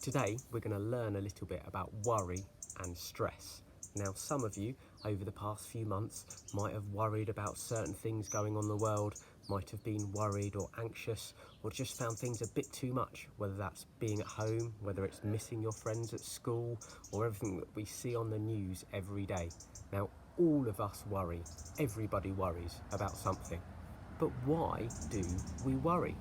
today we're going to learn a little bit about worry and stress. Now, some of you over the past few months might have worried about certain things going on in the world, might have been worried or anxious, or just found things a bit too much, whether that's being at home, whether it's missing your friends at school, or everything that we see on the news every day. Now, all of us worry, everybody worries about something. But why do we worry?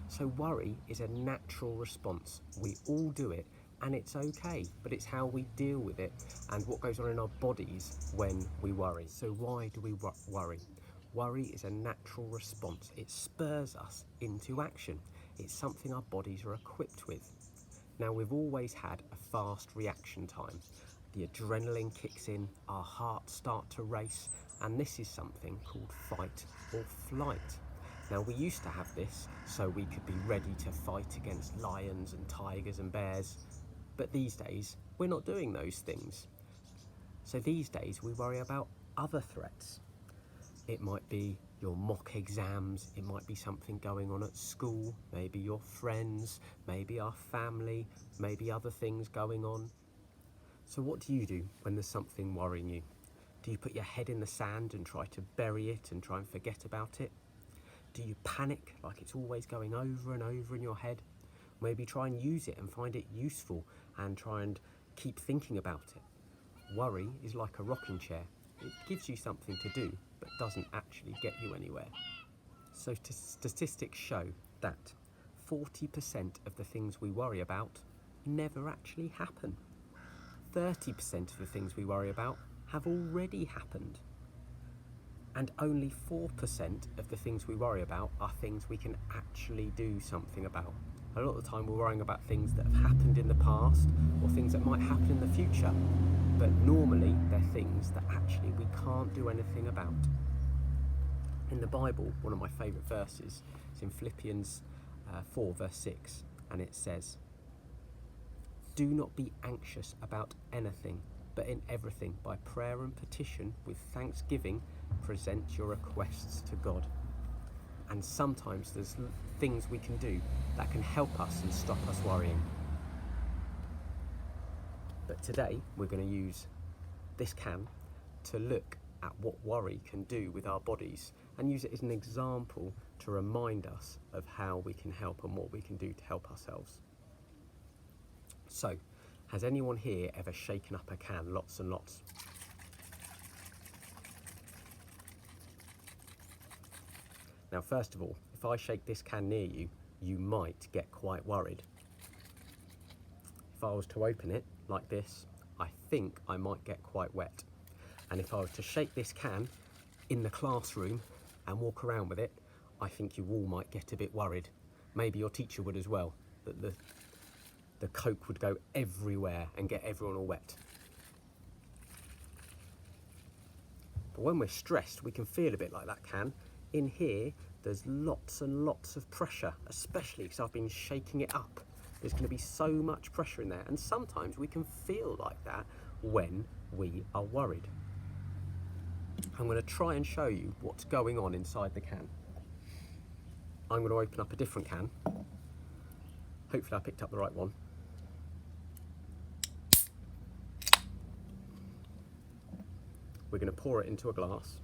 So worry is a natural response. We all do it and it's okay, but it's how we deal with it and what goes on in our bodies when we worry. So why do we worry? Worry is a natural response. It spurs us into action. It's something our bodies are equipped with. Now, we've always had a fast reaction time. The adrenaline kicks in, our hearts start to race, and this is something called fight or flight. Now, we used to have this so we could be ready to fight against lions and tigers and bears, but these days we're not doing those things. So these days we worry about other threats. It might be your mock exams, it might be something going on at school, maybe your friends, maybe our family, maybe other things going on. So what do you do when there's something worrying you? Do you put your head in the sand and try to bury it and try and forget about it? Do you panic like it's always going over and over in your head? Maybe try and use it and find it useful and try and keep thinking about it. Worry is like a rocking chair. It gives you something to do, but doesn't actually get you anywhere. So statistics show that 40% of the things we worry about never actually happen. 30% of the things we worry about have already happened. And only 4% of the things we worry about are things we can actually do something about. A lot of the time we're worrying about things that have happened in the past or things that might happen in the future, but normally they're things that actually we can't do anything about. In the Bible, one of my favourite verses is in Philippians 4 verse 6, and it says, "Do not be anxious about anything, but in everything, by prayer and petition, with thanksgiving, present your requests to God." And sometimes there's things we can do that can help us and stop us worrying. But today we're going to use this can to look at what worry can do with our bodies and use it as an example to remind us of how we can help and what we can do to help ourselves. So, has anyone here ever shaken up a can lots and lots? Now, first of all, if I shake this can near you, you might get quite worried. If I was to open it like this, I think I might get quite wet. And if I was to shake this can in the classroom and walk around with it, I think you all might get a bit worried. Maybe your teacher would as well, that the Coke would go everywhere and get everyone all wet. But when we're stressed, we can feel a bit like that can. In here, there's lots and lots of pressure, especially because I've been shaking it up. There's going to be so much pressure in there, and sometimes we can feel like that when we are worried. I'm going to try and show you what's going on inside the can. I'm going to open up a different can. Hopefully I picked up the right one. We're going to pour it into a glass.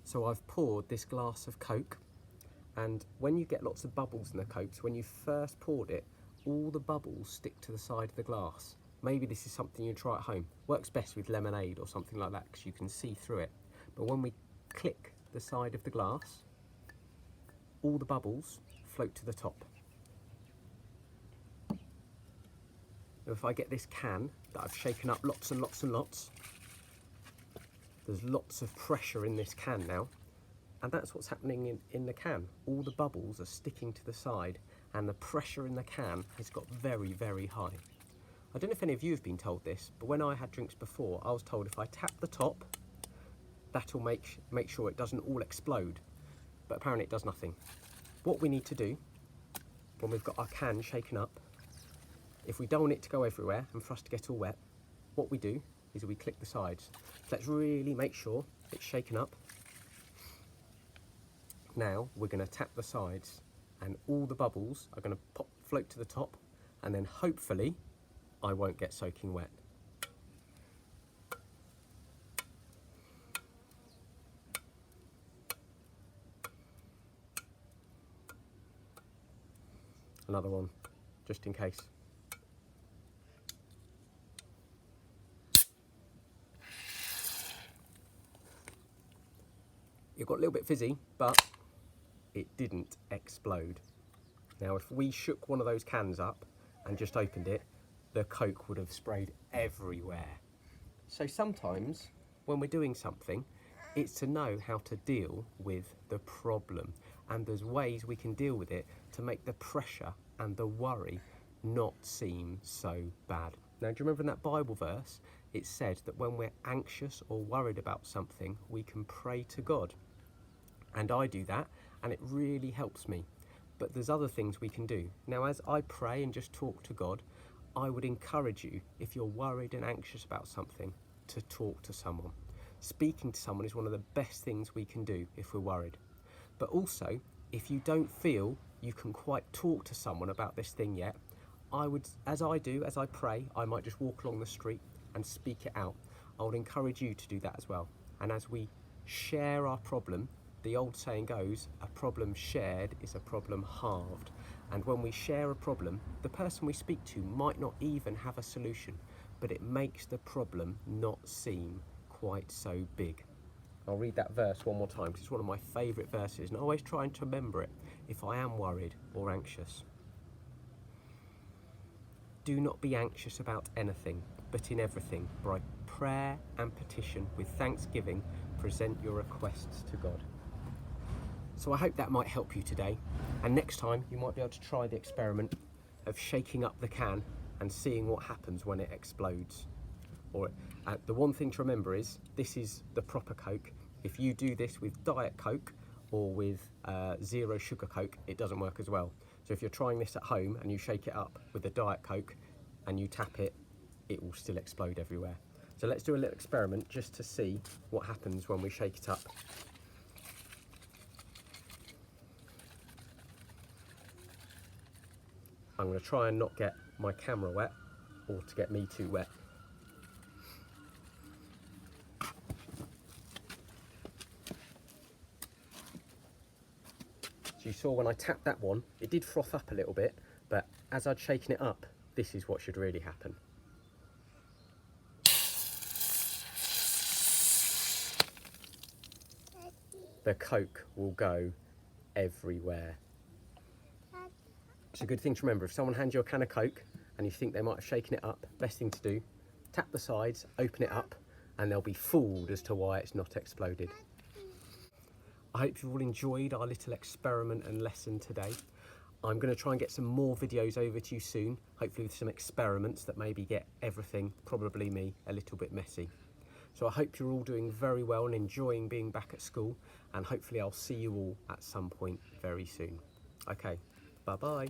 So I've poured this glass of Coke, and when you get lots of bubbles in the Cokes, when you first poured it, all the bubbles stick to the side of the glass. Maybe this is something you try at home. Works best with lemonade or something like that because you can see through it. But when we click the side of the glass, all the bubbles float to the top. Now, if I get this can that I've shaken up lots and lots and lots, there's lots of pressure in this can now, and that's what's happening in the can. All the bubbles are sticking to the side and the pressure in the can has got very, very high. I don't know if any of you have been told this, but when I had drinks before, I was told if I tap the top, that'll make sure it doesn't all explode, but apparently it does nothing. What we need to do when we've got our can shaken up, if we don't want it to go everywhere and for us to get all wet, what we do is we click the sides. Let's really make sure it's shaken up. Now we're going to tap the sides and all the bubbles are going to float to the top, and then hopefully I won't get soaking wet. Another one, just in case. It got a little bit fizzy, but it didn't explode. Now, if we shook one of those cans up and just opened it, the Coke would have sprayed everywhere. So sometimes when we're doing something, it's to know how to deal with the problem. And there's ways we can deal with it to make the pressure and the worry not seem so bad. Now, do you remember in that Bible verse, it said that when we're anxious or worried about something, we can pray to God. And I do that, and it really helps me. But there's other things we can do. Now, as I pray and just talk to God, I would encourage you, if you're worried and anxious about something, to talk to someone. Speaking to someone is one of the best things we can do if we're worried. But also, if you don't feel you can quite talk to someone about this thing yet, I would, as I pray, I might just walk along the street and speak it out. I would encourage you to do that as well. And as we share our problem, the old saying goes, a problem shared is a problem halved. And when we share a problem, the person we speak to might not even have a solution, but it makes the problem not seem quite so big. I'll read that verse one more time because it's one of my favourite verses, and I always try to remember it if I am worried or anxious. Do not be anxious about anything, but in everything, by prayer and petition with thanksgiving, present your requests to God. So I hope that might help you today, and next time you might be able to try the experiment of shaking up the can and seeing what happens when it explodes. Or the one thing to remember is this is the proper Coke. If you do this with Diet Coke or with zero sugar Coke, it doesn't work as well. So if you're trying this at home and you shake it up with a Diet Coke and you tap it, it will still explode everywhere. So let's do a little experiment just to see what happens when we shake it up. I'm going to try and not get my camera wet or to get me too wet. So you saw when I tapped that one, it did froth up a little bit, but as I'd shaken it up, this is what should really happen. The Coke will go everywhere. It's a good thing to remember. If someone hands you a can of Coke and you think they might have shaken it up, best thing to do, tap the sides, open it up, and they'll be fooled as to why it's not exploded. I hope you've all enjoyed our little experiment and lesson today. I'm going to try and get some more videos over to you soon, hopefully with some experiments that maybe get everything, probably me, a little bit messy. So I hope you're all doing very well and enjoying being back at school, and hopefully I'll see you all at some point very soon. Okay, bye-bye.